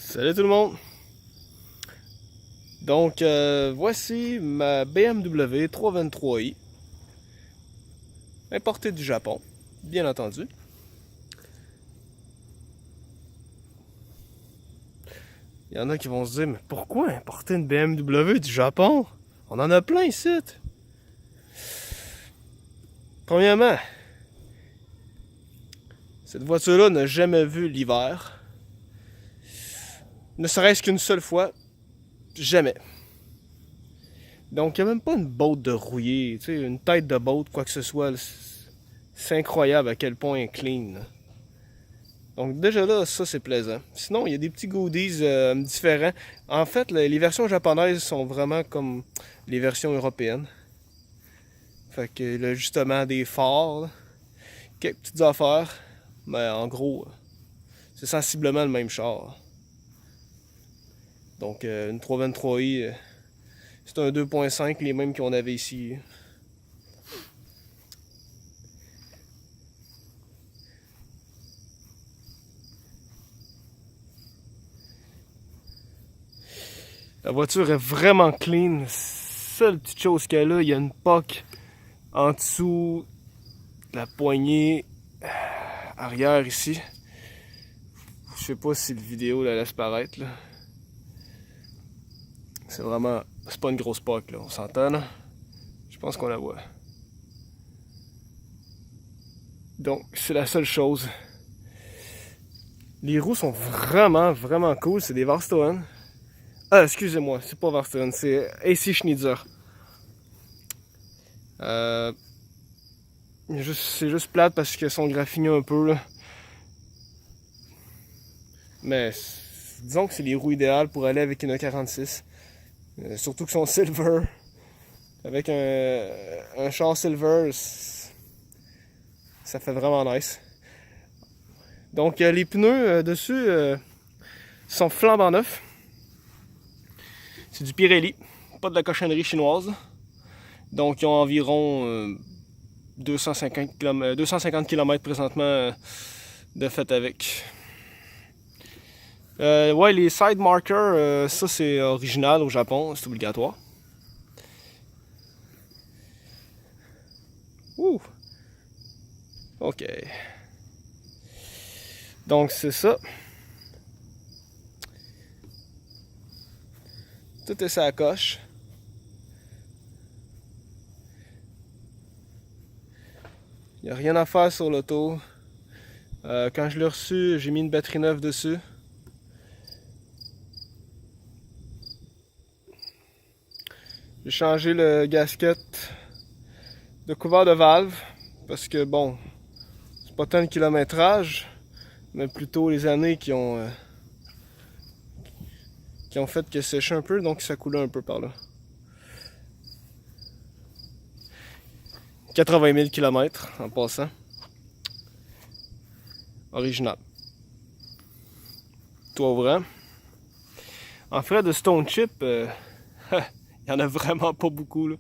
Salut tout le monde! Donc, voici ma BMW 323i, importée du Japon, bien entendu. Il y en a qui vont se dire, mais pourquoi importer une BMW du Japon? On en a plein ici! Premièrement, cette voiture-là n'a jamais vu l'hiver. Ne serait-ce qu'une seule fois. Jamais. Donc, il n'y a même pas une botte de rouillé, tu sais, une tête de botte, quoi que ce soit. C'est incroyable à quel point elle est clean. Donc, déjà là, ça c'est plaisant. Sinon, il y a des petits goodies différents. En fait, les versions japonaises sont vraiment comme les versions européennes. Fait que l'ajustement des phares, là, quelques petites affaires. Mais en gros, c'est sensiblement le même char. Donc, une 323i, c'est un 2.5, les mêmes qu'on avait ici. La voiture est vraiment clean. Seule petite chose qu'elle a, il y a une poque en dessous de la poignée arrière ici. Je sais pas si le vidéo la laisse paraître là. C'est vraiment... c'est pas une grosse poque là, on s'entend là. Je pense qu'on la voit. Donc c'est la seule chose. Les roues sont vraiment cool, c'est des Varstoen. Ah, excusez-moi, c'est pas Varstoen, c'est AC Schneider. C'est juste plate parce qu'elles sont graffinées un peu là. Mais disons que c'est les roues idéales pour aller avec une E46. Surtout qu'ils sont silver. Avec un char silver, ça fait vraiment nice. Donc les pneus dessus sont flambant neufs. C'est du Pirelli, pas de la cochonnerie chinoise. Donc ils ont environ 250 km présentement de fait avec. Ouais, les side markers, ça c'est original au Japon, c'est obligatoire. Ouh! Ok. Donc c'est ça. Tout est ça à coche. Il n'y a rien à faire sur l'auto. Quand je l'ai reçu, j'ai mis une batterie neuve dessus. J'ai changé le gasket de couvert de valve parce que bon, c'est pas tant le kilométrage, mais plutôt les années qui ont fait que séché un peu, donc ça coulait un peu par là. 80 000 km en passant. Original. Toit ouvrant. En frais de stone chip, il y en a vraiment pas beaucoup là.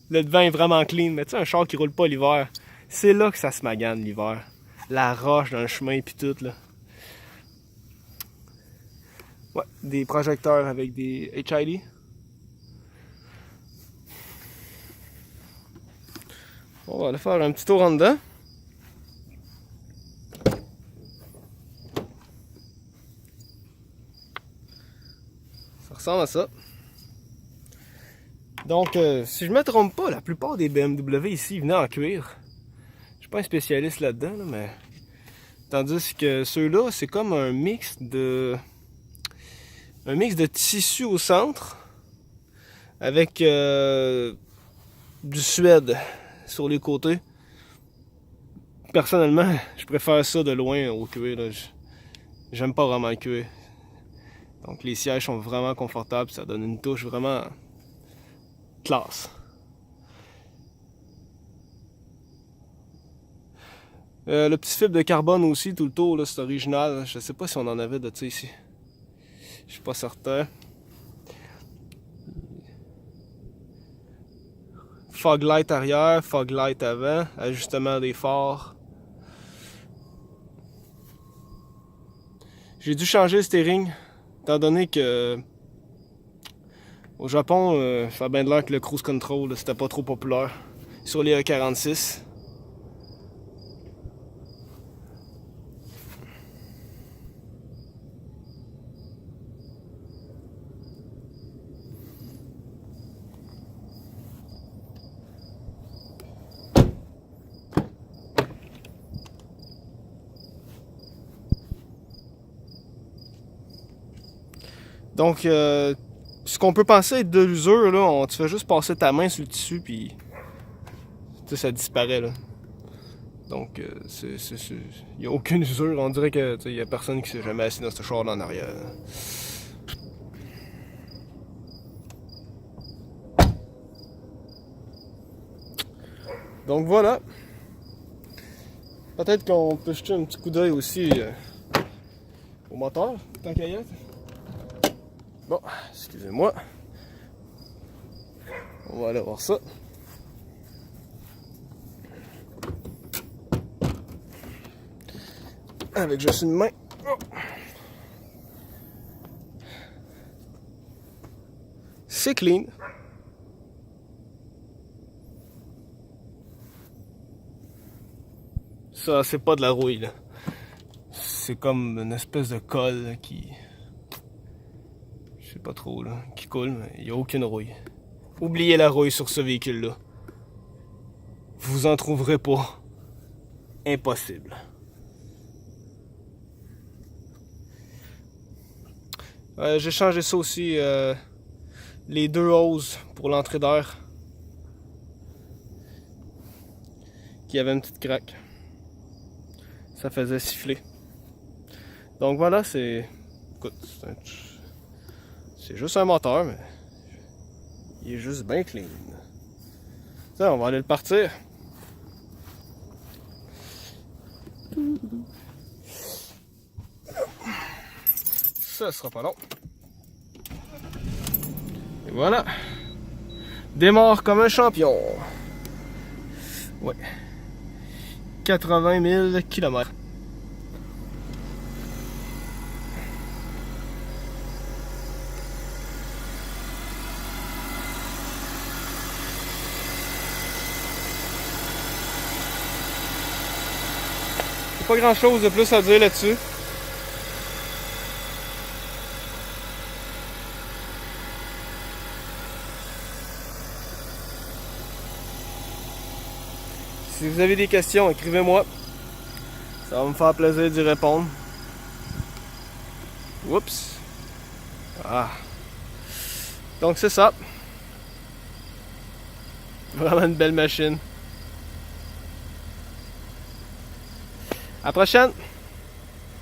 Le devant est vraiment clean, mais tu sais, un char qui roule pas l'hiver, c'est là que ça se magane l'hiver. La roche dans le chemin pis tout là. Ouais, des projecteurs avec des HID. On va aller faire un petit tour en dedans. Ça ressemble à ça. Donc, si je me trompe pas, la plupart des BMW ici venaient en cuir. Je suis pas un spécialiste là-dedans, là, mais... Tandis que ceux-là, c'est comme un mix de tissu au centre avec du suède sur les côtés. Personnellement, je préfère ça de loin au cuir. J'aime pas vraiment le cuir. Donc les sièges sont vraiment confortables, ça donne une touche vraiment classe. Le petit fibre de carbone aussi, tout le tour, c'est original. Je sais pas si on en avait de ça ici. Je suis pas certain. Fog light arrière, fog light avant, ajustement des phares. J'ai dû changer le steering, étant donné que au Japon, ça a bien de l'air que le cruise control, c'était pas trop populaire sur les E46. Donc, ce qu'on peut penser être de l'usure, là, tu fais juste passer ta main sur le tissu, puis ça disparaît. Là. Donc, il n'y a aucune usure. On dirait qu'il n'y a personne qui s'est jamais assis dans ce char-là en arrière. Donc voilà. Peut-être qu'on peut jeter un petit coup d'œil aussi au moteur, tant qu'à y être. Bon, excusez-moi. On va aller voir ça. Avec juste une main. Oh. C'est clean. Ça, c'est pas de la rouille, là. C'est comme une espèce de colle là, qui... Je sais pas trop, là. Qui coule, mais il n'y a aucune rouille. Oubliez la rouille sur ce véhicule-là. Vous en trouverez pas. Impossible. J'ai changé ça aussi. Les deux hoses pour l'entrée d'air. Qui avait une petite craque. Ça faisait siffler. Donc voilà, c'est... Écoute, c'est juste un moteur, mais... Il est juste bien clean. Ça, on va aller le partir. Ça sera pas long. Et voilà. Démarre comme un champion. Ouais. 80 000 km. Pas grand chose de plus à dire là-dessus. Si vous avez des questions, écrivez-moi. Ça va me faire plaisir d'y répondre. Oups. Ah. Donc c'est ça. Vraiment une belle machine. À la prochaine!